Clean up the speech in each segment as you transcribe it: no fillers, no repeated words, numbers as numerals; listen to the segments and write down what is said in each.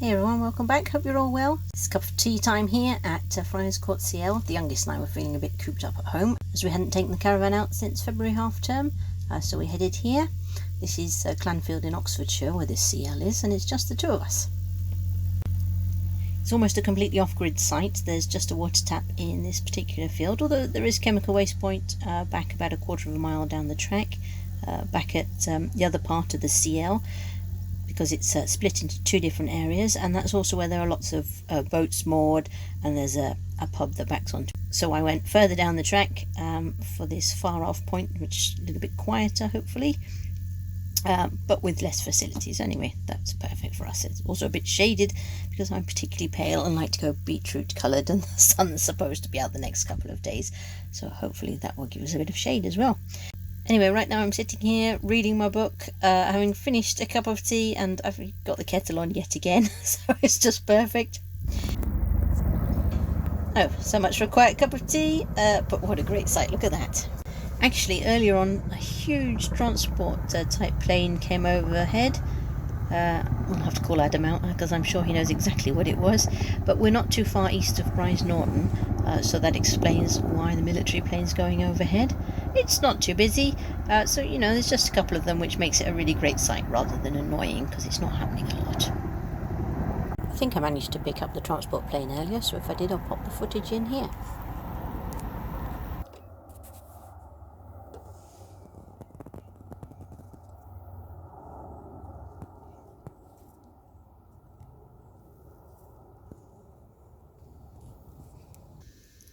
Hey everyone, welcome back. Hope you're all well. It's a cup of tea time here at Friar's Court CL. The youngest and I were feeling a bit cooped up at home as we hadn't taken the caravan out since February half term, so we headed here. This is Clanfield in Oxfordshire where this CL is, and it's just the two of us. It's almost a completely off-grid site. There's just a water tap in this particular field, although there is chemical waste point back about a quarter of a mile down the track, back at the other part of the CL, because it's split into two different areas, and that's also where there are lots of boats moored, and there's a pub that backs onto. So I went further down the track for this far off point, which is a little bit quieter hopefully, but with less facilities. Anyway, that's perfect for us. It's also a bit shaded because I'm particularly pale and like to go beetroot coloured, and the sun's supposed to be out the next couple of days, so hopefully that will give us a bit of shade as well. Anyway, right now I'm sitting here reading my book, having finished a cup of tea, and I've got the kettle on yet again, so it's just perfect. Oh, so much for a quiet cup of tea, but what a great sight, look at that. Actually, earlier on, a huge transport type plane came overhead. We'll have to call Adam out because I'm sure he knows exactly what it was, but we're not too far east of Brize Norton, so that explains why the military plane's going overhead. It's not too busy, so you know, there's just a couple of them, which makes it a really great sight rather than annoying because it's not happening a lot. I think I managed to pick up the transport plane earlier, so if I did, I'll pop the footage in here.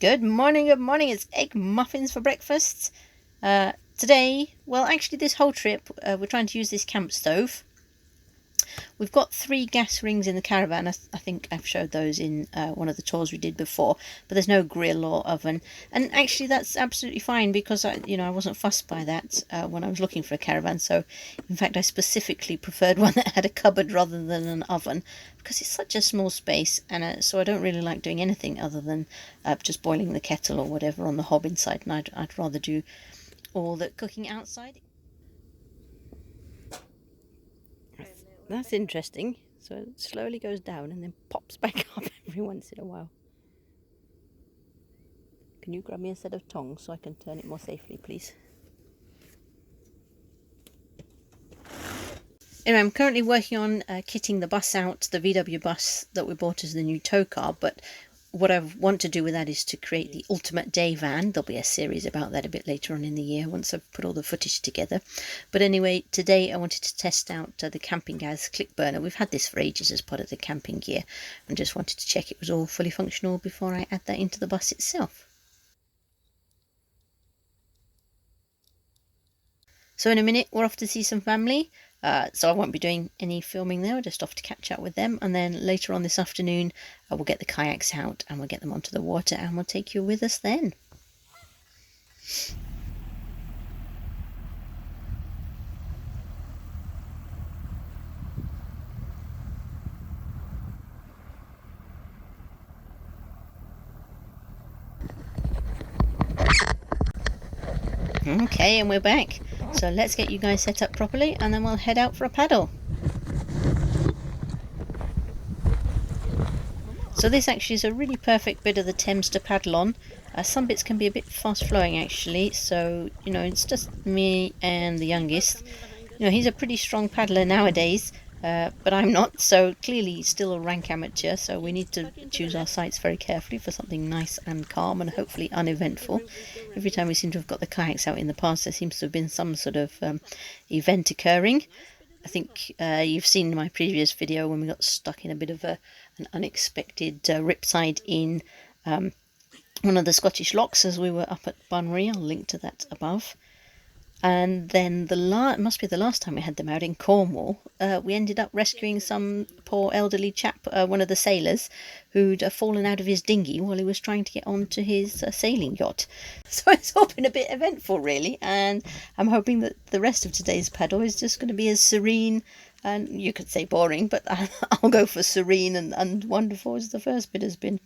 Good morning, it's egg muffins for breakfast. Today, well actually this whole trip, we're trying to use this camp stove. We've got 3 gas rings in the caravan. I think I've showed those in one of the tours we did before, but there's no grill or oven, and actually that's absolutely fine because I wasn't fussed by that when I was looking for a caravan. So in fact I specifically preferred one that had a cupboard rather than an oven, because it's such a small space, and so I don't really like doing anything other than just boiling the kettle or whatever on the hob inside, and I'd rather do all the cooking outside. That's interesting. So it slowly goes down and then pops back up every once in a while. Can you grab me a set of tongs so I can turn it more safely, please? Anyway, I'm currently working on kitting the bus out, the VW bus that we bought as the new tow car, but what I want to do with that is to create the ultimate day van. There'll be a series about that a bit later on in the year once I've put all the footage together. But anyway, today I wanted to test out the camping gas click burner. We've had this for ages as part of the camping gear, and just wanted to check it was all fully functional before I add that into the bus itself. So in a minute we're off to see some family. So I won't be doing any filming there, just off to catch up with them, and then later on this afternoon we'll get the kayaks out and we'll get them onto the water, and we'll take you with us then. Okay, and we're back. So let's get you guys set up properly, and then we'll head out for a paddle. So this actually is a really perfect bit of the Thames to paddle on. Some bits can be a bit fast flowing actually, so it's just me and the youngest. He's a pretty strong paddler nowadays, but I'm not, so clearly still a rank amateur, so we need to choose our sites very carefully for something nice and calm and hopefully uneventful. Every time we seem to have got the kayaks out in the past, there seems to have been some sort of event occurring. I think you've seen my previous video when we got stuck in a bit of an unexpected riptide in one of the Scottish lochs as we were up at Bunbury. I'll link to that above. And then it must be the last time we had them out in Cornwall, we ended up rescuing some poor elderly chap, one of the sailors, who'd fallen out of his dinghy while he was trying to get onto his sailing yacht. So it's all been a bit eventful really, and I'm hoping that the rest of today's paddle is just going to be as serene, and you could say boring, but I'll go for serene and wonderful as the first bit has been.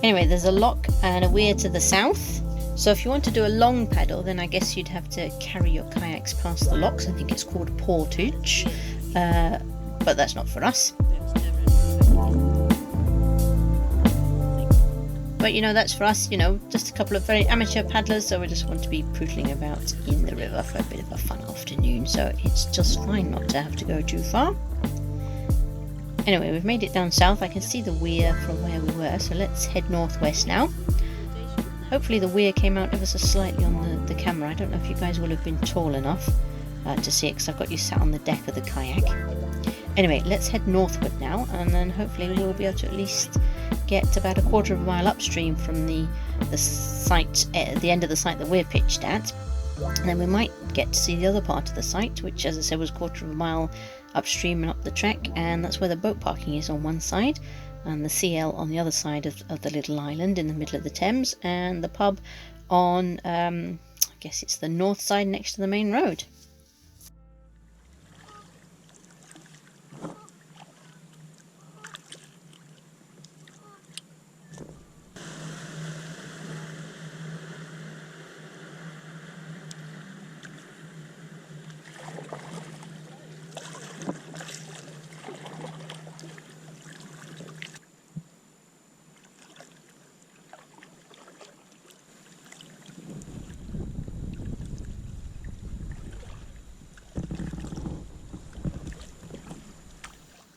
Anyway, there's a lock and a weir to the south. So if you want to do a long paddle, then I guess you'd have to carry your kayaks past the locks. I think it's called portage, but that's not for us. But you know, that's for us, you know, just a couple of very amateur paddlers, so we just want to be pootling about in the river for a bit of a fun afternoon, so it's just fine not to have to go too far. Anyway, we've made it down south. I can see the weir from where we were, so let's head northwest now. Hopefully the weir came out ever so slightly on the camera. I don't know if you guys will have been tall enough to see it, because I've got you sat on the deck of the kayak. Anyway, let's head northward now, and then hopefully we'll be able to at least get about a quarter of a mile upstream from the site, the end of the site that we're pitched at, and then we might get to see the other part of the site, which, as I said, was a quarter of a mile upstream and up the trek, and that's where the boat parking is on one side, and the CL on the other side of the little island in the middle of the Thames, and the pub on, I guess it's the north side next to the main road.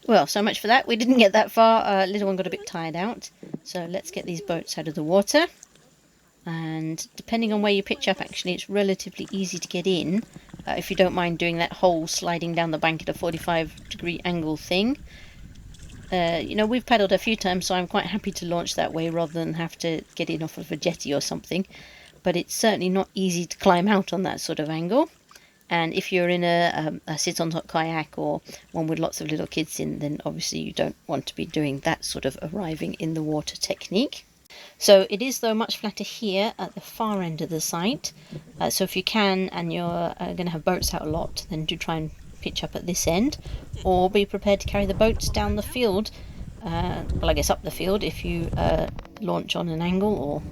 Well, so much for that. We didn't get that far. Little one got a bit tired out. So let's get these boats out of the water. And depending on where you pitch up, actually, it's relatively easy to get in. If you don't mind doing that whole sliding down the bank at a 45-degree angle thing. You know, we've paddled a few times, so I'm quite happy to launch that way rather than have to get in off of a jetty or something. But it's certainly not easy to climb out on that sort of angle. And if you're in a sit-on-top kayak or one with lots of little kids in, then obviously you don't want to be doing that sort of arriving in the water technique. So it is, though, much flatter here at the far end of the site. So if you can, and you're going to have boats out a lot, then do try and pitch up at this end. Or be prepared to carry the boats down the field, well, I guess up the field if you launch on an angle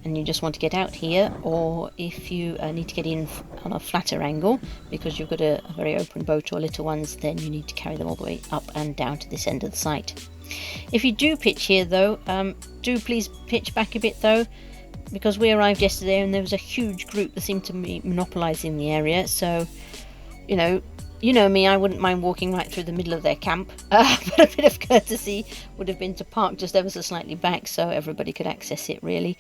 and you just want to get out here, or if you need to get in on a flatter angle because you've got a very open boat or little ones, then you need to carry them all the way up and down to this end of the site. If you do pitch here, though, do please pitch back a bit, though, because we arrived yesterday and there was a huge group that seemed to be monopolising the area. So, you know me, I wouldn't mind walking right through the middle of their camp, but a bit of courtesy would have been to park just ever so slightly back so everybody could access it, really,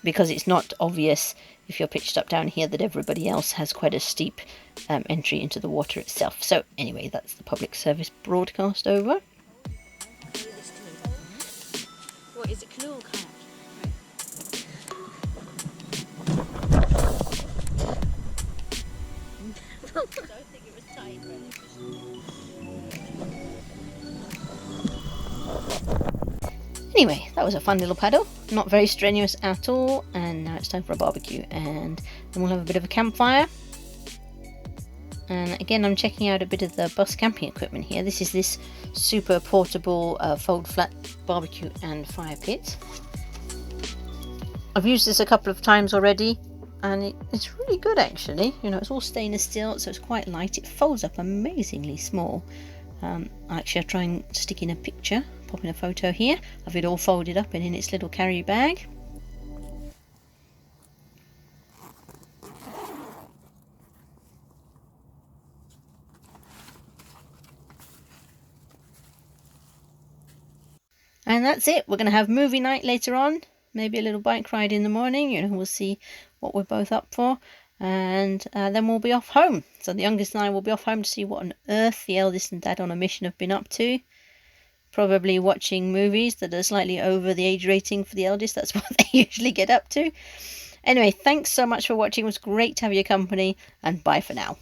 because it's not obvious if you're pitched up down here that everybody else has quite a steep entry into the water itself. So anyway, that's the public service broadcast over. What is it, canoe or kayak? Anyway, that was a fun little paddle, not very strenuous at all, and now it's time for a barbecue, and then we'll have a bit of a campfire. And again, I'm checking out a bit of the bus camping equipment here. This is this super portable fold flat barbecue and fire pit. I've used this a couple of times already, and it's really good, actually. You know, it's all stainless steel, so it's quite light. It folds up amazingly small. Actually, I'll try and stick in a picture, pop in a photo here of it all folded up and in its little carry bag. And that's it. We're going to have movie night later on, maybe a little bike ride in the morning. You know, we'll see what we're both up for, and then we'll be off home. So the youngest and I will be off home to see what on earth the eldest and dad on a mission have been up to. Probably watching movies that are slightly over the age rating for the eldest. That's what they usually get up to. Anyway, thanks so much for watching. It was great to have your company, and bye for now.